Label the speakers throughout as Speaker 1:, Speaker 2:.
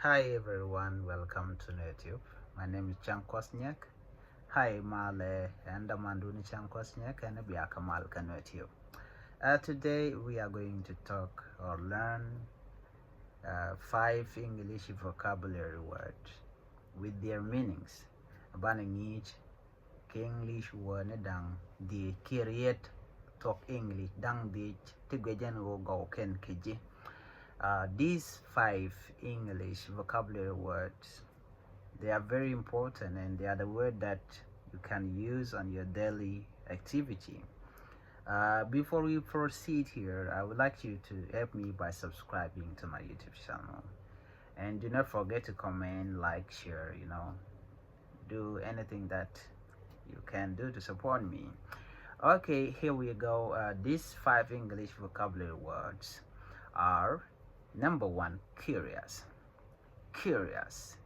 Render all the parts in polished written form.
Speaker 1: Hi everyone, welcome to YouTube. My name is Chang Kwasniak. Hi Male and Amanduni Chang Kwasniak and Biakamal YouTube. Today we are going to talk or learn 5 English vocabulary words with their meanings. Abaning each English word dang the create talk English dang the tigwejan go ken kiji. These 5 English vocabulary words, they are very important and they are the word that you can use on your daily activity. Before we proceed here, I would like you to help me by subscribing to my YouTube channel. And do not forget to comment, like, share, do anything that you can do to support me. Okay, here we go. These 5 English vocabulary words are: number 1, curious. Curious.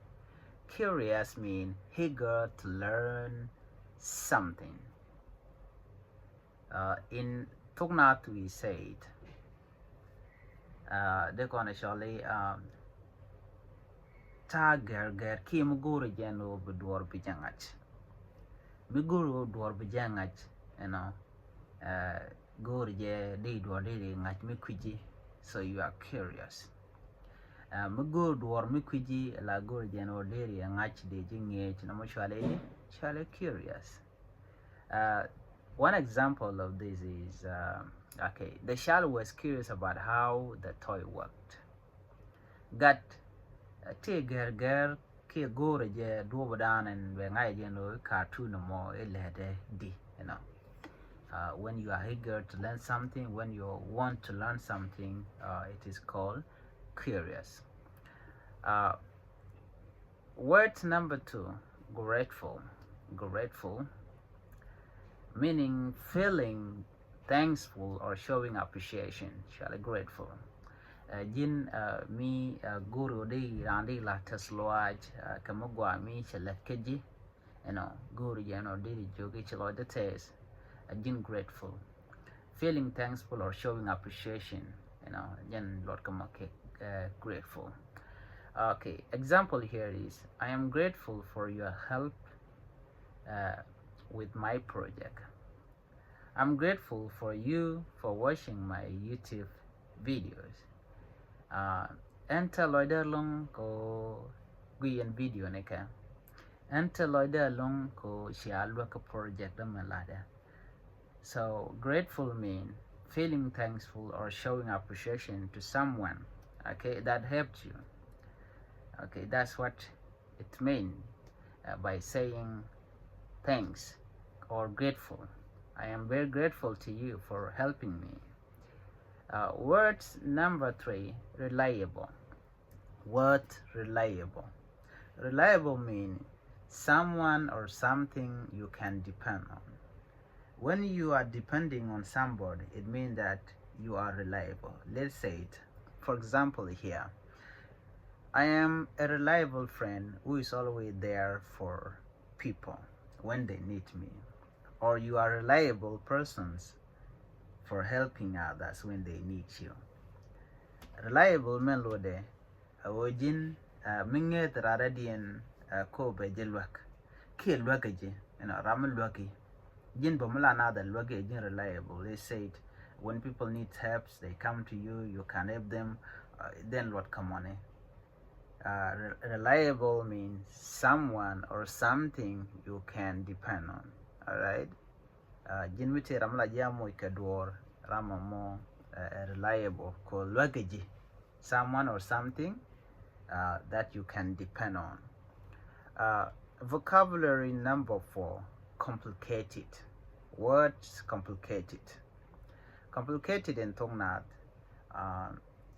Speaker 1: Curious means eager to learn something. In Tugnat we said, they're gonna surely ta ger ki muguru jeno bidwar bijangach. Miguru dwar bijangach, guru je di dwar di ngach mikwiji, so you are curious. Mugur dwar mikwiji la gur jeno diri ngach de jingech na shale curious. One example of this is okay, the child was curious about how the toy worked. Gat te ger ke gur je dobodan and bengai jeno cartoon mo elede di, when you are eager to learn something, when you want to learn something, it is called curious. Word number 2, grateful. Grateful, meaning feeling thankful or showing appreciation. Shall grateful. Jin mi guru di randi la tesloaj kamugwa mi chalakaji, guru di jogi chalo the test. Jin grateful, feeling thankful or showing appreciation, jen lord kamake grateful. Okay, example here is: I am grateful for your help with my project. I'm grateful for you for watching my YouTube videos. Enter loider long ko guyen video neka. Enter loider long ko shialwa ka project malada. So grateful mean feeling thankful or showing appreciation to someone, okay, that helped you. Okay, that's what it means by saying thanks or grateful. I am very grateful to you for helping me. Words number 3, reliable. Word reliable. Reliable means someone or something you can depend on. When you are depending on somebody, it means that you are reliable. Let's say it. For example, here, I am a reliable friend who is always there for people when they need me. Or you are reliable persons for helping others when they need you. Reliable melode awojin minget raradian ko bejelwak ki lwakaje ramal lwaki jin bomala nada lwaki jin reliable. They said when people need help they come to you, you can help them, then what come on. Reliable means someone or something you can depend on. Alright, jinwite ramla jamo ikadwar ramamo reliable ko lwagaji, someone or something that you can depend on. Vocabulary number 4, complicated. Words complicated. Complicated in Tongnat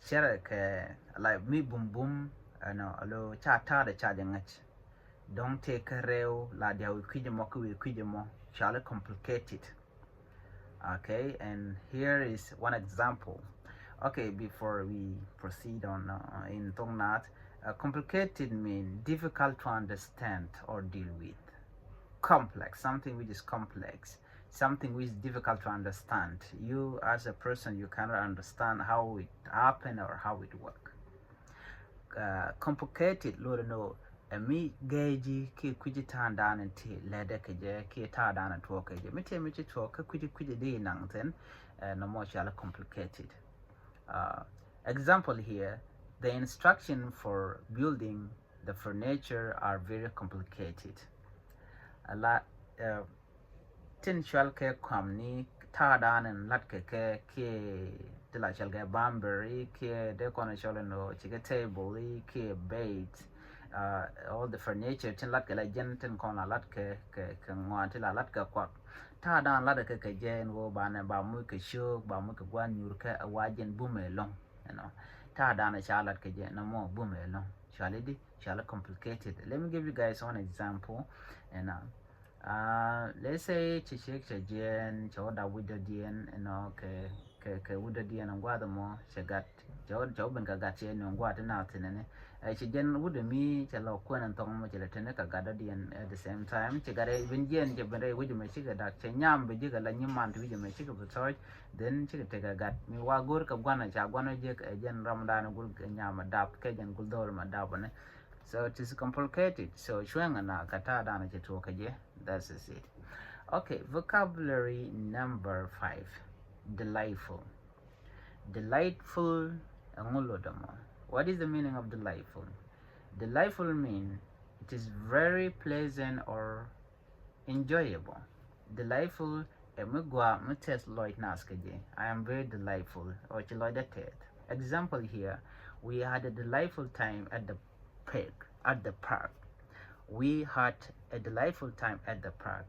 Speaker 1: sharake like mi boom boom alo chata de chajangach. Don't take a rail la dia wijimo shall complicated. Okay, and here is one example. Okay, before we proceed on in Tongnat, complicated means difficult to understand or deal with. Complex, something which is complex, something which is difficult to understand. You as a person, you cannot understand how it happened or how it works. complicated lo no mi geji ki kuji tan dan ti lede ke je ki ta dan to ke je mi ti to ka kuji de nang ten no more shall complicated. Example here, the instruction for building the furniture are very complicated. A lot tin shall ke kwamni ta dan and lat ke de la shall get bambury ke de kona shall no chike table ke bait all the furniture tin lat ke la jen tin kona lat ke ngwan ti la lat ke kwak ta dan lat ke jen wo ba ne ba mu ke shu ba mu ke gwan nyur ke wa jen bu me long, you know, ta dan sha lat ke jen no more bu me long shall it shall complicated. Let me give you guys one example. And let's say chishik chajen choda widow dien, you know, ke widow dien and guadamo shagat job ka gat chen no guat na tinene chijen widow mi chalo kwen and tong mo chele tene ka gada dien at the same time chigare binjen je bere widow me chiga dak chenyam be jiga la nyimman to widow me chiga butoy then chiga tega gat mi wa gur ka gwana cha gwana je jen ramadan gul nyama dap ke jen gul dol ma dap ne. So it is complicated. So shwenga na kata dana chetu kaje. That's it. Okay, vocabulary number 5. Delightful. Delightful angulodamo. What is the meaning of delightful? Delightful means it is very pleasant or enjoyable. Delightful emigwa mutes loit naskaje. I am very delightful or chiloidated. Example here, we had a delightful time at the park. We had a delightful time at the park.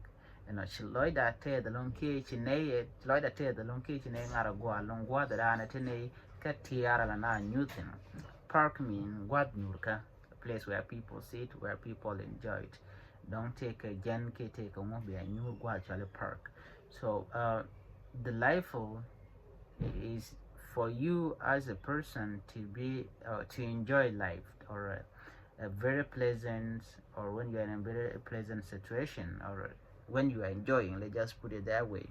Speaker 1: You know, chiloida te the lonki chine chiloida te the lonki chine ngara gwa longwa the dana tene ka tiara la na newton. Park mean what nurka, a place where people sit, where people enjoy it. Don't take a gen ke take a movie a new gwa chale park. So delightful is for you as a person to be to enjoy life, or a very pleasant, or when you're in a very pleasant situation, or when you are enjoying, let's just put it that way.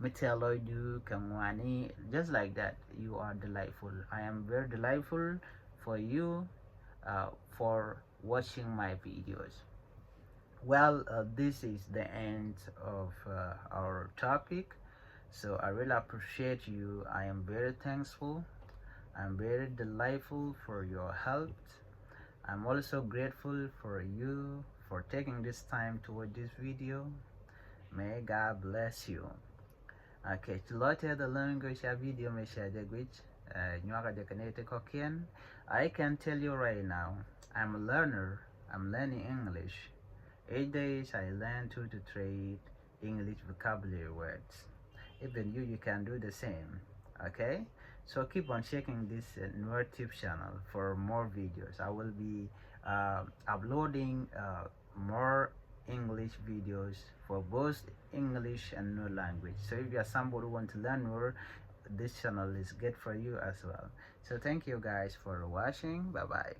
Speaker 1: Metealoidu kamwani, just like that, you are delightful. I am very delightful for you for watching my videos. Well, this is the end of our topic. So I really appreciate you. I am very thankful. I'm very delightful for your help. I'm also grateful for you for taking this time to watch this video. May God bless you. Okay, to lot the language video me share the which I can tell you right now, I'm a learner. I'm learning English. 8 days I learn 2 to 3 English vocabulary words. Even you can do the same. Okay, so keep on checking this NWER channel for more videos. I will be uploading more English videos for both English and new language. So if you are somebody who want to learn more, this channel is good for you as well. So thank you guys for watching. Bye bye.